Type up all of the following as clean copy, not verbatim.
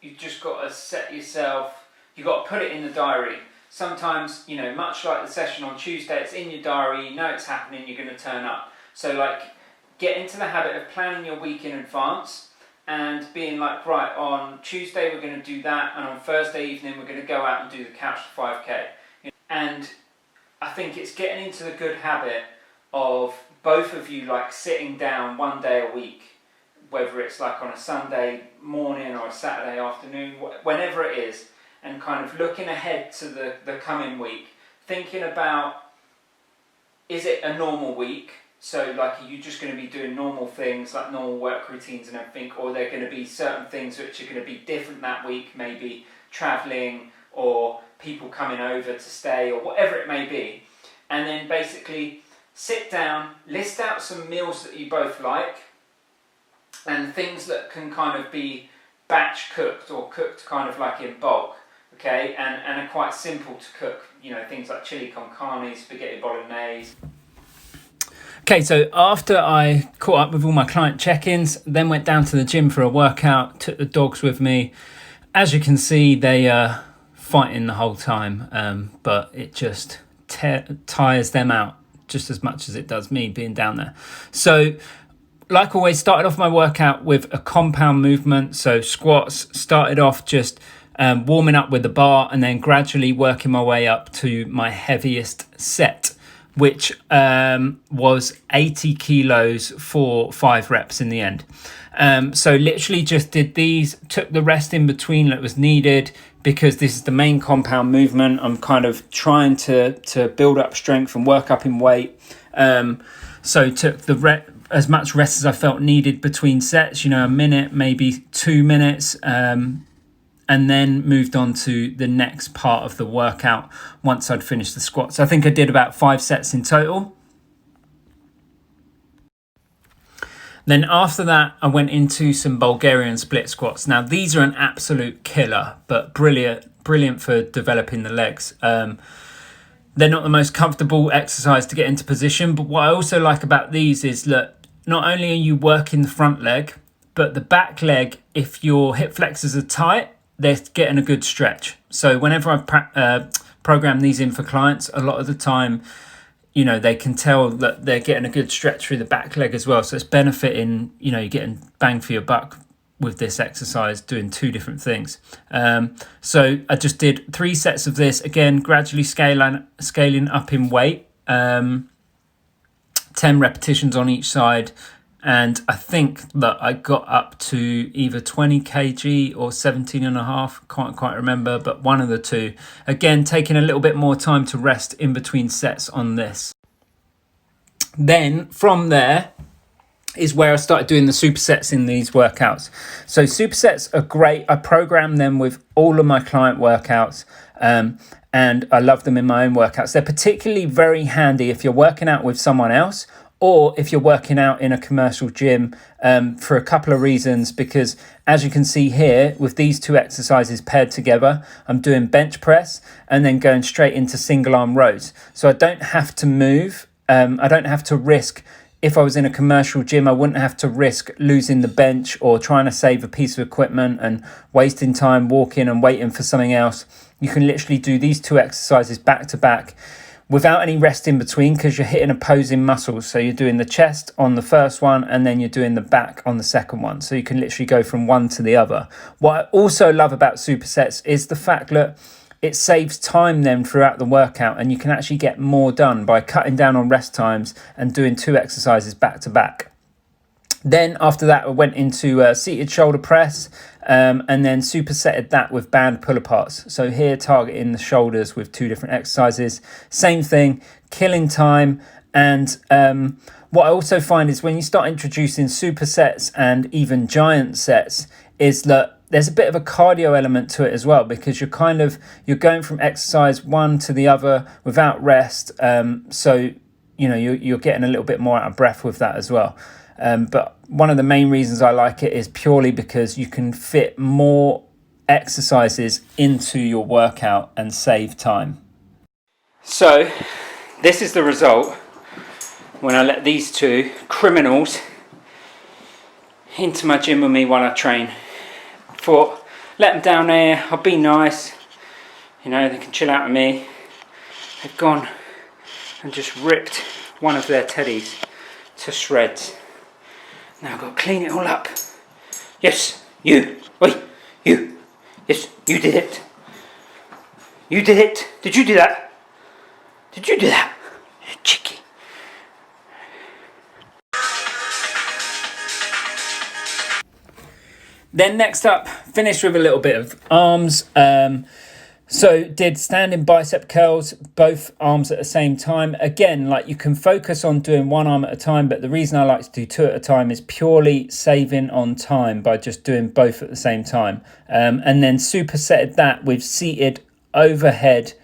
you've just got to set yourself, you've got to put it in the diary. Sometimes, you know, much like the session on Tuesday, it's in your diary, you know it's happening, you're going to turn up. So like, get into the habit of planning your week in advance and being like, right, on Tuesday we're going to do that, and on Thursday evening we're going to go out and do the couch to 5k. And I think it's getting into the good habit of both of you like sitting down one day a week, whether it's like on a Sunday morning or a Saturday afternoon, whenever it is, and kind of looking ahead to the coming week, thinking about, is it a normal week? So like, are you just going to be doing normal things like normal work routines and everything, or are there going to be certain things which are going to be different that week, maybe travelling or people coming over to stay or whatever it may be. And then basically sit down, list out some meals that you both like and things that can kind of be batch cooked or cooked kind of like in bulk, okay, and are quite simple to cook, you know, things like chili con carne, spaghetti bolognese. Okay, so after I caught up with all my client check-ins, then went down to the gym for a workout, took the dogs with me. As you can see, they are fighting the whole time, but it just tires them out just as much as it does me being down there. So, like always, started off my workout with a compound movement. So squats, started off just warming up with the bar and then gradually working my way up to my heaviest set, which was 80 kilos for 5 reps in the end. So literally just did these, took the rest in between that was needed because this is the main compound movement. I'm kind of trying to build up strength and work up in weight. So took as much rest as I felt needed between sets, you know, a minute, maybe 2 minutes, and then moved on to the next part of the workout once I'd finished the squats. I think I did about 5 sets in total. Then after that, I went into some Bulgarian split squats. Now, these are an absolute killer, but brilliant for developing the legs. They're not the most comfortable exercise to get into position, but what I also like about these is that not only are you working the front leg, but the back leg, if your hip flexors are tight, they're getting a good stretch. So whenever I program these in for clients, a lot of the time, you know, they can tell that they're getting a good stretch through the back leg as well. So it's benefiting, you know, you're getting bang for your buck with this exercise, doing 2 different things. So I just did 3 sets of this, again, gradually scaling up in weight, 10 repetitions on each side. And I think that I got up to either 20 kg or 17 and a half, can't quite remember, but one of the two. Again, taking a little bit more time to rest in between sets on this. Then from there is where I started doing the supersets in these workouts. So supersets are great. I program them with all of my client workouts, and I love them in my own workouts. They're particularly very handy if you're working out with someone else, or if you're working out in a commercial gym, for a couple of reasons. Because as you can see here, with these 2 exercises paired together, I'm doing bench press and then going straight into single arm rows. So I don't have to move. I don't have to risk, if I was in a commercial gym, I wouldn't have to risk losing the bench or trying to save a piece of equipment and wasting time walking and waiting for something else. You can literally do these 2 exercises back to back without any rest in between, because you're hitting opposing muscles. So you're doing the chest on the first one and then you're doing the back on the second one. So you can literally go from one to the other. What I also love about supersets is the fact that it saves time then throughout the workout, and you can actually get more done by cutting down on rest times and doing 2 exercises back to back. Then after that, I went into seated shoulder press, and then supersetted that with band pull aparts. So here, targeting the shoulders with 2 different exercises. Same thing, killing time. And what I also find is when you start introducing supersets and even giant sets, is that there's a bit of a cardio element to it as well, because you're going from exercise one to the other without rest. So, you know, you're getting a little bit more out of breath with that as well. But one of the main reasons I like it is purely because you can fit more exercises into your workout and save time. So this is the result when I let these 2 criminals into my gym with me while I train. thought, let them down there, I'll be nice, you know, they can chill out with me. They've gone and just ripped one of their teddies to shreds. Now I've got to clean it all up. Yes, you, oi, you, yes, you did it. You did it. Did you do that? Did you do that? You cheeky. Then next up, finished with a little bit of arms. So did standing bicep curls, both arms at the same time. Again, like you can focus on doing one arm at a time, but the reason I like to do two at a time is purely saving on time by just doing both at the same time. And then supersetted that with seated overhead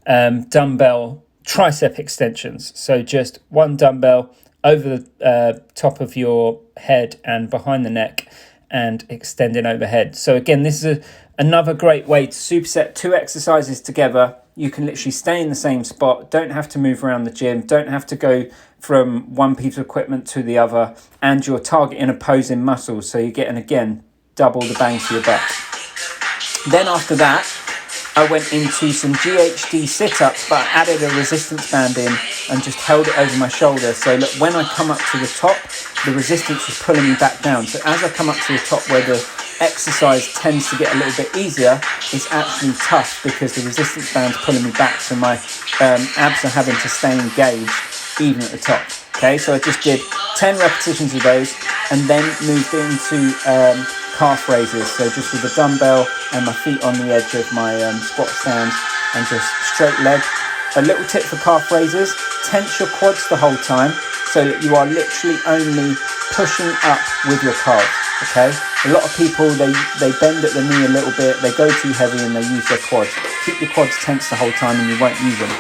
dumbbell tricep extensions. So just one dumbbell over the top of your head and behind the neck and extending overhead. So again, this is another great way to superset two exercises together. You can literally stay in the same spot, don't have to move around the gym, don't have to go from one piece of equipment to the other, and you're targeting opposing muscles, so you're getting, again, double the bang for your buck. Then after that, I went into some GHD sit-ups, but I added a resistance band in and just held it over my shoulder. So look, when I come up to the top, the resistance was pulling me back down. So as I come up to the top where the exercise tends to get a little bit easier, it's actually tough because the resistance band's pulling me back. So my abs are having to stay engaged even at the top. Okay, so I just did 10 repetitions of those and then moved into calf raises. So just with the dumbbell and my feet on the edge of my squat stand and just straight leg. A little tip for calf raises, tense your quads the whole time so that you are literally only pushing up with your calves, okay? A lot of people, they bend at the knee a little bit, they go too heavy and they use their quads. Keep your quads tense the whole time and you won't use them.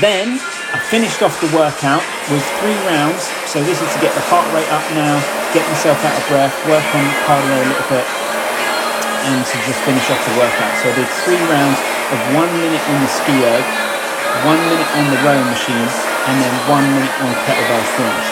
Then I finished off the workout with 3 rounds. So this is to get the heart rate up now, get myself out of breath, work on cardio a little bit, and to just finish off the workout. So I did 3 rounds of 1 minute on the ski erg, 1 minute on the rowing machine, and then 1 minute on kettlebell swings.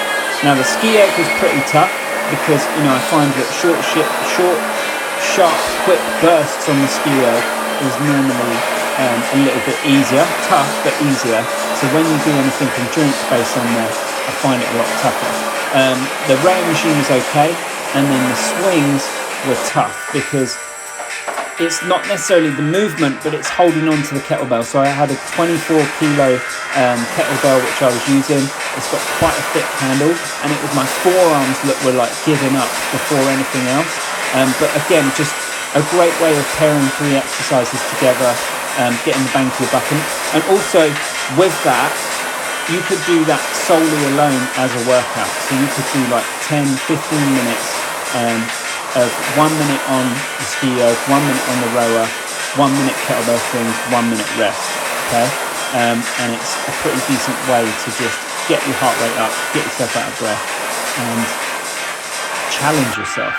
Now the ski erg was pretty tough because, you know, I find that short, sharp, quick bursts on the ski erg is normally a little bit easier, tough but easier. So when you do anything from joint space on there, I find it a lot tougher. The rowing machine was okay, and then the swings were tough because it's not necessarily the movement, but it's holding on to the kettlebell. So I had a 24 kilo kettlebell which I was using. It's got quite a thick handle, and it was my forearms that were like giving up before anything else. But again, just a great way of pairing 3 exercises together, getting the bang for your buck. And also with that, you could do that solely alone as a workout. So you could do like 10, 15 minutes of 1 minute on the ski erg, 1 minute on the rower, 1 minute kettlebell swings, 1 minute rest, okay? And it's a pretty decent way to just get your heart rate up, get yourself out of breath, and challenge yourself.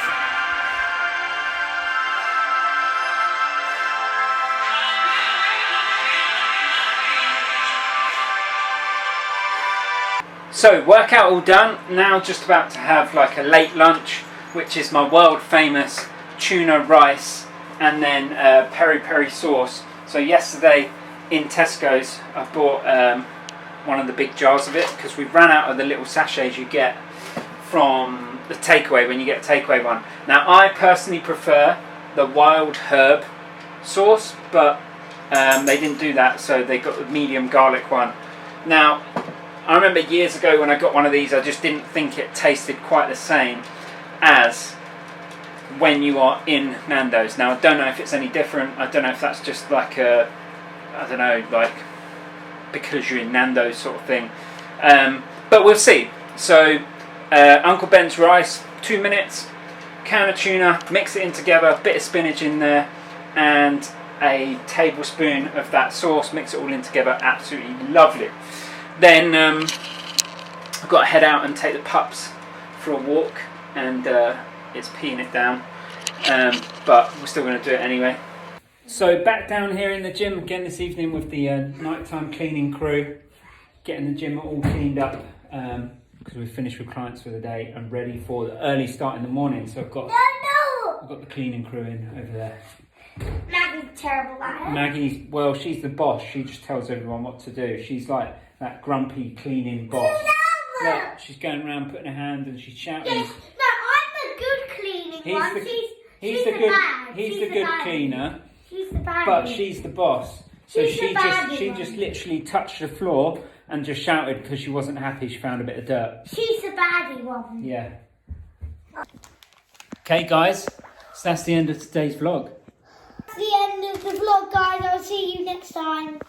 So workout all done, now just about to have like a late lunch, which is my world famous tuna rice and then peri peri sauce. So yesterday in Tesco's I bought one of the big jars of it because we ran out of the little sachets you get from the takeaway when you get a takeaway one. Now I personally prefer the wild herb sauce, but they didn't do that, so they got the medium garlic one. Now I remember years ago when I got one of these, I just didn't think it tasted quite the same as when you are in Nando's. Now I don't know if it's any different. I don't know if that's just like a, I don't know, like because you're in Nando's sort of thing. But we'll see. So Uncle Ben's rice, 2 minutes, can of tuna, mix it in together, bit of spinach in there, and a tablespoon of that sauce, mix it all in together, absolutely lovely. Then I've got to head out and take the pups for a walk, and it's peeing it down, but we're still going to do it anyway. So back down here in the gym again this evening with the nighttime cleaning crew, getting the gym all cleaned up because we've finished with clients for the day and ready for the early start in the morning. So I've got We've got the cleaning crew in over there. Maggie's terrible at it. Maggie's, well, she's the boss. She just tells everyone what to do. She's like that grumpy cleaning boss. Look, she's going around putting her hand and she's shouting. Yes, no, I'm the good cleaning one. She's the good cleaner. She's the bad But one. she's the boss. So She's the she just literally touched the floor and just shouted because she wasn't happy. She found a bit of dirt. She's the baddie one. Yeah. Okay, guys. So that's the end of today's vlog. That's the end of the vlog, guys. I'll see you next time.